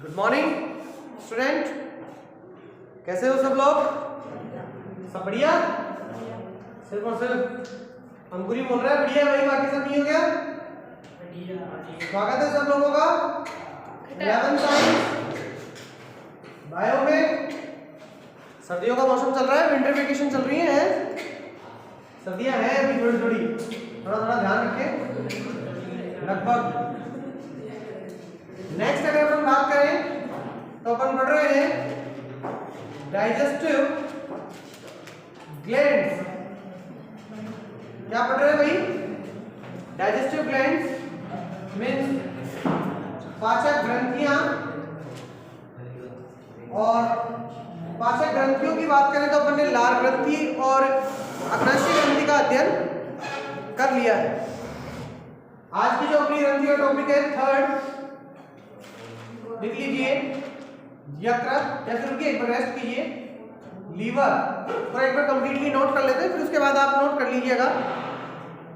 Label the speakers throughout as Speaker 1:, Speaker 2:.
Speaker 1: Good morning student, कैसे हो सब लोग? सब बढ़िया? सिर्फ और सिर्फ अंकुरी बोल रहा है बढ़िया भाई, बाकी सब नहीं हो गया? स्वागत है सब लोगों का 11th साइंस बायो में। सर्दियों का मौसम चल रहा है, विंटर वेकेशन चल रही है, सर्दियां हैं अभी थोड़ी थोड़ी, थोड़ा थोड़ा ध्यान रखें। लगभग नेक्स्ट अगर अपन बात करें तो अपन पढ़ रहे हैं डाइजेस्टिव ग्लैंड्स। क्या पढ़ रहे हैं भाई? डाइजेस्टिव ग्लैंड्स मीन्स पाचक ग्रंथियां। और पाचक ग्रंथियों की बात करें तो अपन ने लार ग्रंथि और अग्नाशय ग्रंथि का अध्ययन कर लिया है। आज की जो अपनी ग्रंथि का टॉपिक है थर्ड, लिख लीजिए यकृत, या फिर एक बार रेस्ट कीजिए लीवर, और एक बार कंप्लीटली नोट कर लेते हैं, फिर उसके बाद आप नोट कर लीजिएगा,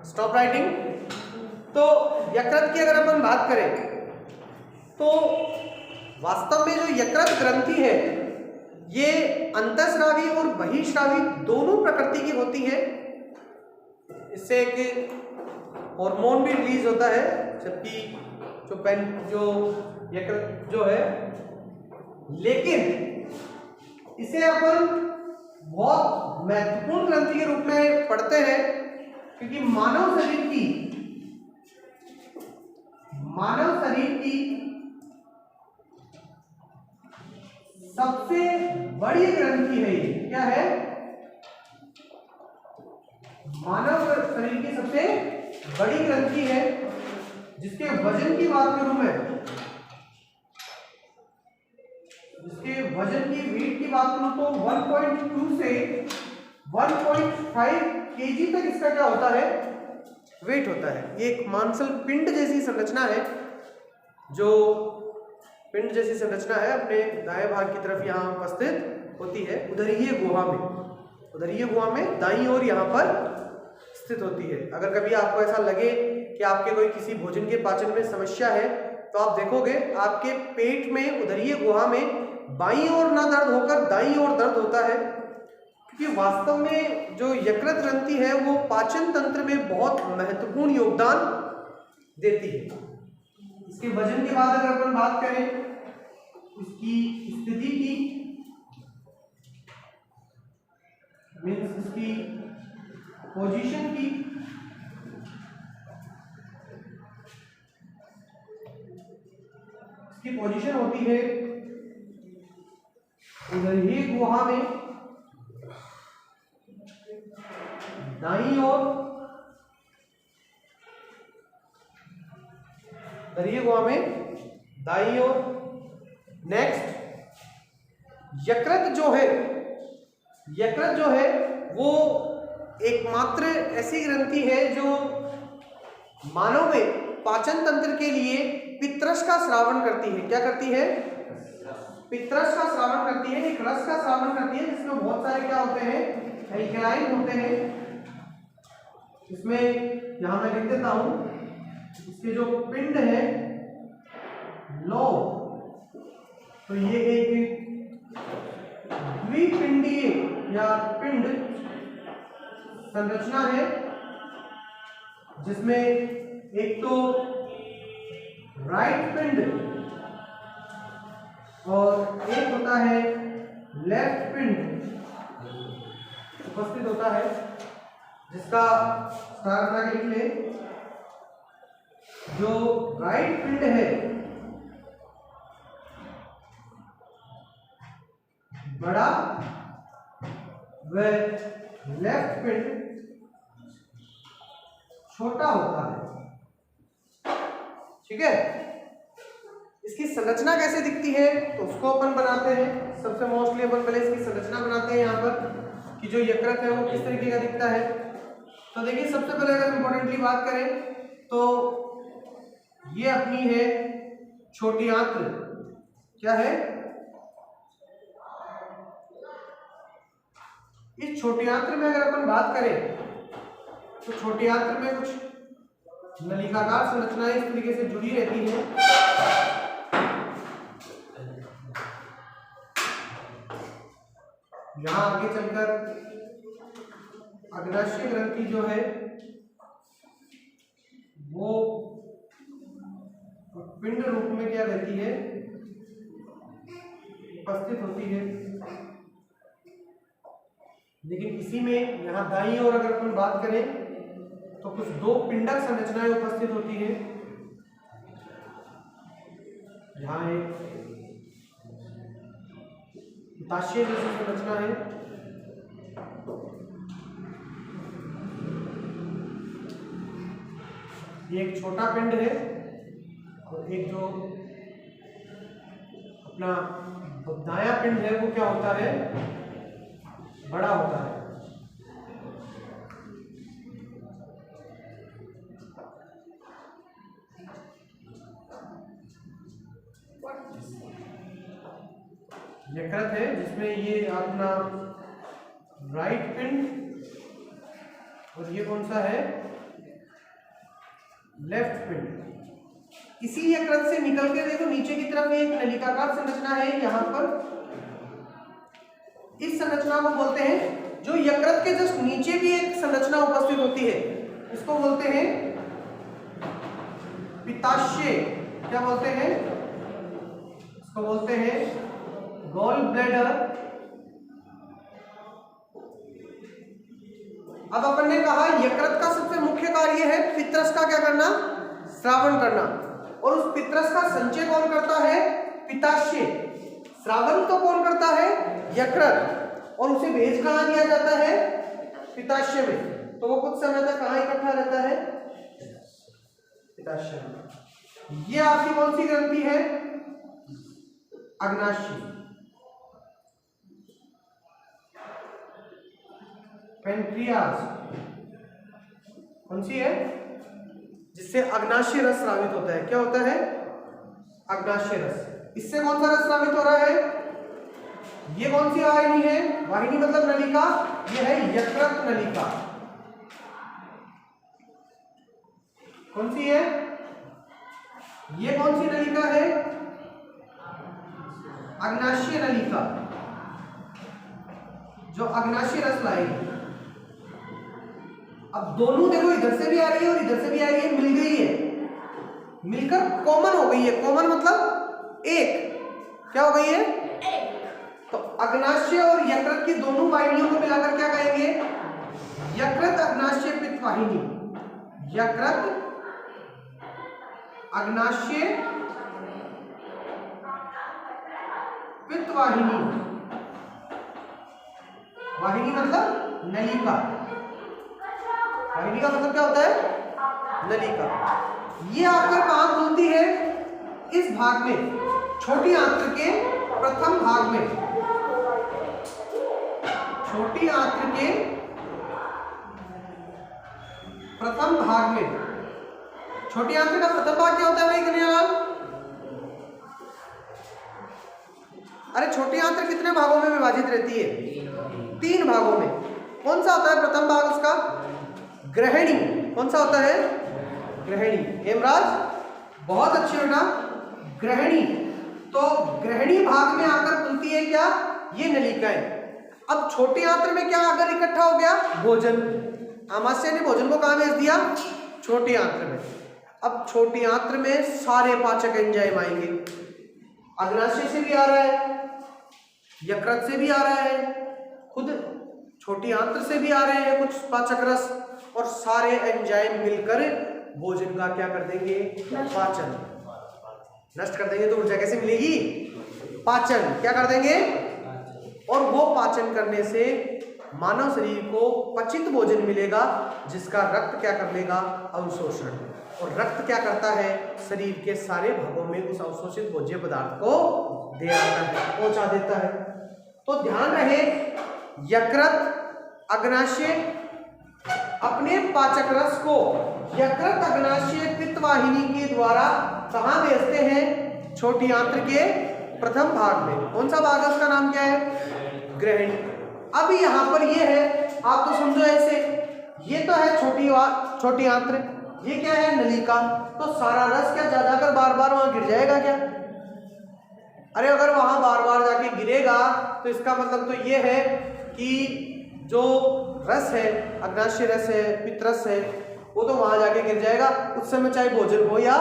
Speaker 1: स्टॉप राइटिंग। तो यकृत की अगर अपन बात करें तो वास्तव में जो यकृत ग्रंथि है ये अंतःस्रावी और बहिःस्रावी दोनों प्रकृति की होती है। इससे एक हार्मोन भी रिलीज होता है, जबकि जो यकृत जो है, लेकिन इसे अपन बहुत महत्वपूर्ण ग्रंथि के रूप में पढ़ते हैं, क्योंकि मानव शरीर की सबसे बड़ी ग्रंथि है ये। क्या है? मानव शरीर की सबसे बड़ी ग्रंथि है, जिसके वजन की बात करूं मैं, जिसके वजन की वेट की बात करूं तो 1.2 से 1.5 केजी तक इसका क्या होता है? वेट होता है। ये एक मांसल पिंड जैसी संरचना है, जो पिंड जैसी संरचना है, अपने दाएं भाग की तरफ यहाँ उपस्थित होती है, उदरीय गुहा में दाईं ओर यहाँ पर स्थित होती है। अगर कभी आपको ऐसा लगे कि आपके कोई किसी भोजन के पाचन में समस्या है, तो आप देखोगे आपके पेट में उदरीय गुहा में बाईं ओर ना दर्द होकर दाईं ओर दर्द होता है, क्योंकि वास्तव में जो यकृत ग्रंथि है वो पाचन तंत्र में बहुत महत्वपूर्ण योगदान देती है। इसके वजन के बाद अगर अपन बात करें इसकी स्थिति की, मीन्स इसकी पोजीशन की, इसकी पोजीशन होती है उदरीय गुहा में दाईं ओर, उदरीय गुहा में दाईं ओर। नेक्स्ट, यकृत जो है वो एकमात्र ऐसी ग्रंथि है जो मानव में पाचन तंत्र के लिए पित्तरस का स्रावन करती है। क्या करती है? पित्तरस का स्रावन करती है, एक रस का स्रावन करती है, जिसमें बहुत सारे क्या होते हैं? एल्कलाइन होते हैं। इसमें यहां मैं लिख देता हूं, इसके जो पिंड है लो, तो ये एक द्विपिंडीय या पिंड संरचना है, जिसमें एक तो राइट पिंड और एक होता है लेफ्ट पिंड उपस्थित होता है, जिसका स्टार बना के लिख लें। जो राइट पिंड है बड़ा व लेफ्ट पिंड छोटा होता है। ठीक है? इसकी संरचना कैसे दिखती है तो उसको अपन बनाते हैं। सबसे मोस्टली अपन पहले इसकी संरचना बनाते हैं यहाँ पर, कि जो यकृत है वो किस तरीके का दिखता है। तो देखिए, सबसे पहले अगर इंपॉर्टेंटली बात करें तो ये अपनी है छोटी आंत्र। क्या है? इस छोटी आंत्र में अगर अपन बात करें तो छोटी आंत्र में कुछ नलिकाकार संरचनाएं इस तरीके से जुड़ी रहती हैं, यहाँ आगे चलकर अग्नाशय ग्रंथि जो है वो पिंड रूप में क्या रहती है, उपस्थित होती है। लेकिन इसी में यहाँ दाईं ओर अगर अपन बात करें तो कुछ दो पिंडक संरचनाएं उपस्थित होती हैं। यहाँ एक पित्ताशय जैसी संरचना है, ये एक छोटा पिंड है, और एक जो अपना दायां पिंड है वो क्या होता है, बड़ा होता है। यकृत है जिसमें ये अपना राइट पिंड, और ये कौन सा है, लेफ्ट पिंड। इसी यकृत से निकल के देखो नीचे की तरफ एक नलिकाकार संरचना है यहाँ पर। इस संरचना को बोलते हैं, जो यकृत के जस्ट नीचे भी एक संरचना उपस्थित होती है, इसको बोलते हैं पित्ताशय। क्या बोलते हैं, इसको बोलते हैं गॉल ब्लैडर। अब अपन ने कहा यकृत का सबसे मुख्य कार्य है पित्रस का क्या करना, स्रावन करना, और उस पित्रस का संचय कौन करता है, पित्ताशय। स्रावन तो कौन करता है, यकृत, और उसे भेज कहाँ दिया जाता है, पित्ताशय में। तो वो कुछ समय तक कहाँ इकट्ठा रहता है, पित्ताशय में। ये आपकी कौन सी ग्रंथि है, अग्नाशय। पेनक्रियाज कौन सी है, जिससे अग्नाशय रस स्रावित होता है। क्या होता है, अग्नाशय रस। इससे कौन सा रस स्रावित हो रहा है, ये कौन सी वाहिनी है, वाहिनी मतलब नलिका, ये है यकृत नलिका। कौन सी है, ये कौन सी नलिका है, अग्नाशय नलिका, जो अग्नाशय रस लाएगी। अब दोनों देखो, इधर से भी आ रही है और इधर से भी आ रही है, मिल गई है, मिलकर कॉमन हो गई है। कॉमन मतलब एक, क्या हो गई है, तो अग्नाशय और यकृत की दोनों वाहिनियों को मिलाकर क्या कहेंगे, यकृत अग्नाशय पित्त वाहिनी। यकृत अग्नाशय पित्त वाहिनी। वाहिनी मतलब नलिका, वाहिनी का मतलब क्या होता है, नलिका। ये आकर कहां खुलती है, इस भाग में, छोटी आंत्र के प्रथम भाग में। छोटी आंत्र के प्रथम भाग में। छोटी आंत्र का प्रथम भाग क्या होता है भाई कन्यालाल, अरे छोटी आंत्र कितने भागों में विभाजित रहती है, 3 भागों में। कौन सा होता है प्रथम भाग उसका, ग्रहणी। कौन सा होता है, ग्रहणी। हेमराज बहुत अच्छी बेटा, ग्रहणी। तो ग्रहणी भाग में आकर खुलती है क्या, ये नलिकाएं। अब छोटी आंत्र में क्या अगर इकट्ठा हो गया, भोजन। आमाशय ने भोजन को कहां भेज दिया, छोटी आंत्र में। अब छोटी आंत्र में सारे पाचक एंजाइम आएंगे। अग्नाशय से भी आ रहा है, यकृत से भी आ रहा है, खुद छोटी आंत्र से भी आ रहे हैं कुछ पाचक रस, और सारे एंजाइम मिलकर भोजन का क्या कर देंगे, पाचन, नष्ट कर देंगे। तो ऊर्जा कैसे मिलेगी, पाचन। क्या कर देंगे, और वो पाचन करने से मानव शरीर को पचित भोजन मिलेगा, जिसका रक्त क्या कर लेगा, अवशोषण। और रक्त क्या करता है, शरीर के सारे भागों में उस अवशोषित भोज्य पदार्थ को दे आता है, पहुंचा देता है। तो ध्यान रहे, यकृत अग्नाशय अपने पाचक रस को यकृत अग्नाशय पित्त वाहिनी के द्वारा कहां भेजते हैं, छोटी आंत्र के प्रथम भाग में। कौन सा भाग है, उसका नाम क्या है, ग्रहणी। अब यहां पर ये है, आप तो समझो ऐसे, ये तो है छोटी आंत्र, ये क्या है, नलिका। तो सारा रस क्या जा जाकर बार बार वहां गिर जाएगा क्या, अरे अगर वहां बार बार जाके गिरेगा तो इसका मतलब तो ये है कि जो रस है, अग्नाशय रस है, पित्तरस है, वो तो वहां जाके गिर जाएगा उस समय, चाहे भोजन हो या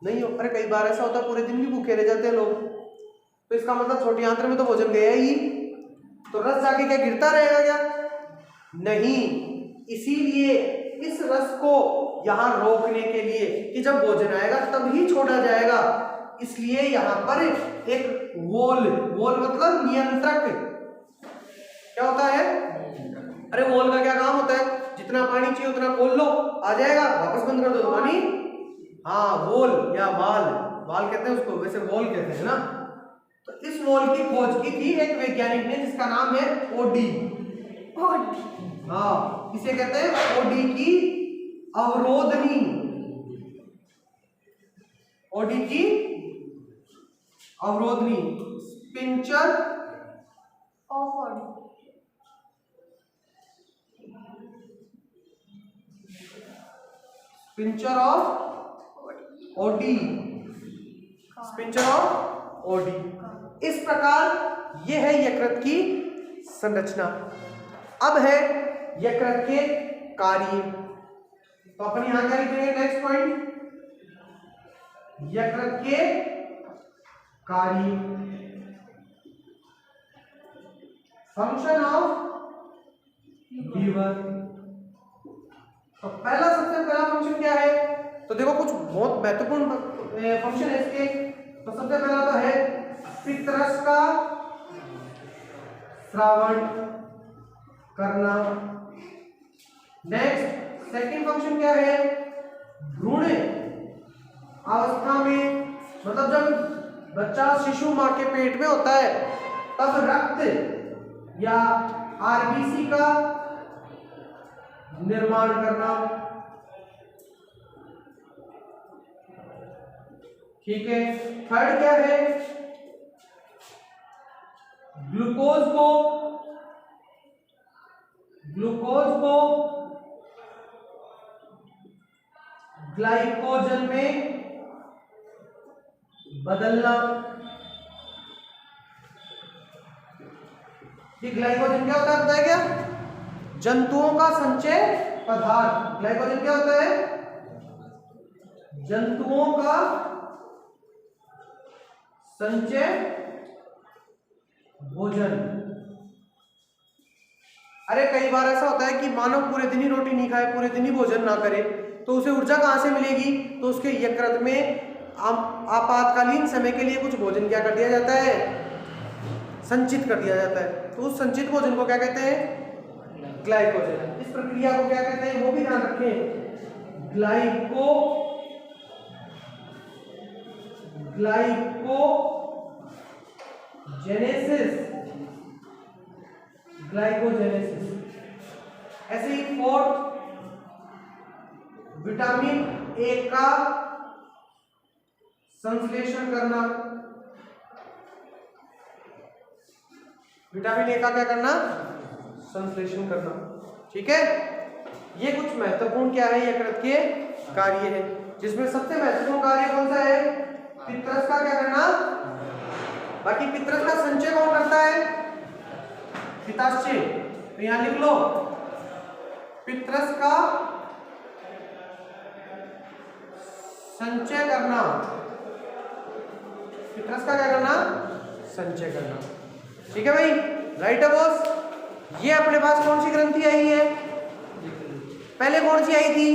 Speaker 1: नहीं हो। अरे कई बार ऐसा होता है पूरे दिन भी भूखे रह जाते हैं लोग, तो इसका मतलब छोटी आंत्र में तो भोजन गया ही, तो रस जाके क्या गिरता रहेगा क्या? नहीं। इसीलिए इस रस को यहां रोकने के लिए कि जब भोजन आएगा तभी छोड़ा जाएगा, इसलिए यहां पर एक वोल मतलब नियंत्रक क्या होता है? अरे वोल का क्या काम होता है? जितना पानी चाहिए उतना खोल लो, आ जाएगा, वापस बंद कर दो तो पानी। हाँ, वोल या वाल कहते हैं उसको, वैसे वोल कहते हैं ना। तो इस वोल की खोज की थी एक वैज्ञानिक ने जिसका नाम है ओडी। हाँ, इसे कहते हैं ओडी की अवरोधनी। ओडी की अवरोधनी, sphincter of sphincter of Oddi, sphincter of Oddi. इस प्रकार यह है यकृत की संरचना। अब है यकृत के कार्य, तो अपन यहां क्या लिखेंगे? नेक्स्ट पॉइंट, यकृत के कार्य, फंक्शन ऑफ लीवर। तो सबसे पहला फंक्शन क्या है? तो देखो कुछ बहुत महत्वपूर्ण फंक्शन है इसके। तो सबसे पहला तो है पित्तरस का श्रावण करना। नेक्स्ट सेकंड फंक्शन क्या है? भ्रूण अवस्था में, मतलब जब बच्चा शिशु मां के पेट में होता है तब रक्त या आरबीसी का निर्माण करना। ठीक है। थर्ड क्या है? ग्लूकोज को ग्लाइकोजन में बदलना। ये ग्लाइकोजन क्या होता है बताया क्या? जंतुओं का संचय पदार्थ। ग्लाइकोजन क्या होता है? जंतुओं का संचय भोजन। अरे कई बार ऐसा होता है कि मानव पूरे दिन ही रोटी नहीं खाए, पूरे दिन ही भोजन ना करे, तो उसे ऊर्जा कहां से मिलेगी? तो उसके यकृत में आपातकालीन समय के लिए कुछ भोजन क्या कर दिया जाता है? संचित कर दिया जाता है। तो उस संचित भोजन को क्या कहते हैं? ग्लाइकोजन। इस प्रक्रिया को क्या कहते हैं वो भी ध्यान रखें। ग्लाइकोजेनेसिस। ऐसे ही फोर्थ, विटामिन ए का संश्लेषण करना। विटामिन ए का क्या करना? संश्लेषण करना। ठीक है। ये कुछ महत्वपूर्ण क्या है यकृत के कार्य है, जिसमें सबसे महत्वपूर्ण कार्य कौन सा है? पित्तरस का क्या करना। बाकी पित्तरस का संचय कौन करता है? पित्ताशय। तो यहां लिख लो, पित्तरस का संचय करना। पित्तरस का क्या करना? संचय करना। ठीक है भाई, राइट है बॉस। ये अपने पास कौन सी ग्रंथि आई है? पहले कौन सी आई थी?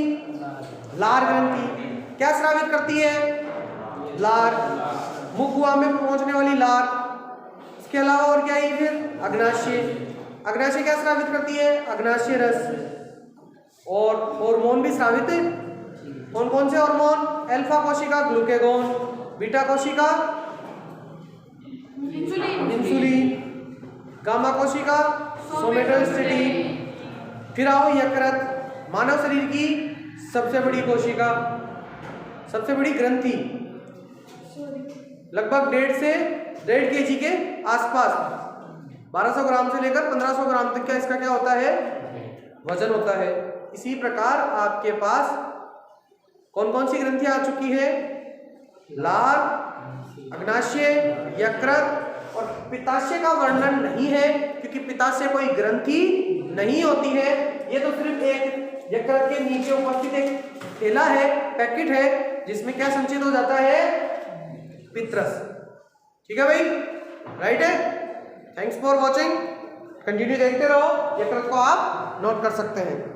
Speaker 1: लार ग्रंथि। क्या स्रावित करती है? लार। मुख में पहुंचने वाली लार। इसके अलावा और क्या आई फिर? अग्नाशय। अग्नाशय क्या स्रावित करती है? अग्नाशय रस। और हार्मोन भी स्रावित है। कौन कौन से हार्मोन? अल्फा कोशिका ग्लूकेगॉन, बीटा कोशिका इंसुलिन, गामा कोशिका सोमेटोस्टेटिन। फिर आओ यकृत, मानव शरीर की सबसे बड़ी कोशिका, सबसे बड़ी ग्रंथि, लगभग 1.5 kg के आसपास, 1200 ग्राम से लेकर 1500 ग्राम तक का इसका क्या होता है? वजन होता है। इसी प्रकार आपके पास कौन कौन सी ग्रंथि आ चुकी है? लार, अग्नाशय, यकृत और पित्ताशय का वर्णन नहीं है क्योंकि पित्ताशय कोई ग्रंथि नहीं होती है, ये तो सिर्फ एक यकृत के नीचे उपस्थित एक थैला है, पैकेट है, जिसमें क्या संचित हो जाता है, पित्तरस। ठीक है भाई, राइट है। थैंक्स फॉर वॉचिंग, कंटिन्यू देखते रहो, यकृत को आप नोट कर सकते हैं।